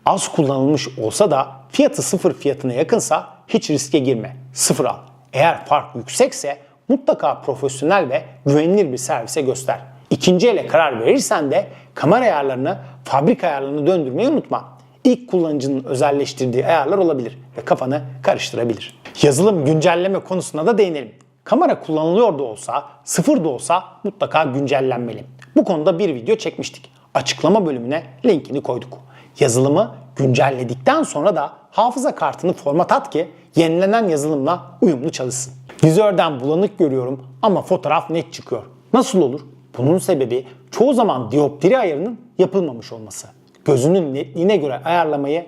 Az kullanılmış olsa da fiyatı sıfır fiyatına yakınsa hiç riske girme. Sıfır al. Eğer fark yüksekse mutlaka profesyonel ve güvenilir bir servise göster. İkinci ele karar verirsen de kamera ayarlarını fabrika ayarlarını döndürmeyi unutma. İlk kullanıcının özelleştirdiği ayarlar olabilir ve kafanı karıştırabilir. Yazılım güncelleme konusuna da değinelim. Kamera kullanılıyor da olsa, sıfır da olsa mutlaka güncellenmeli. Bu konuda bir video çekmiştik. Açıklama bölümüne linkini koyduk. Yazılımı güncelledikten sonra da hafıza kartını format at ki yenilenen yazılımla uyumlu çalışsın. Vizörden bulanık görüyorum ama fotoğraf net çıkıyor. Nasıl olur? Bunun sebebi çoğu zaman dioptri ayarının yapılmamış olması. Gözünün netliğine göre ayarlamayı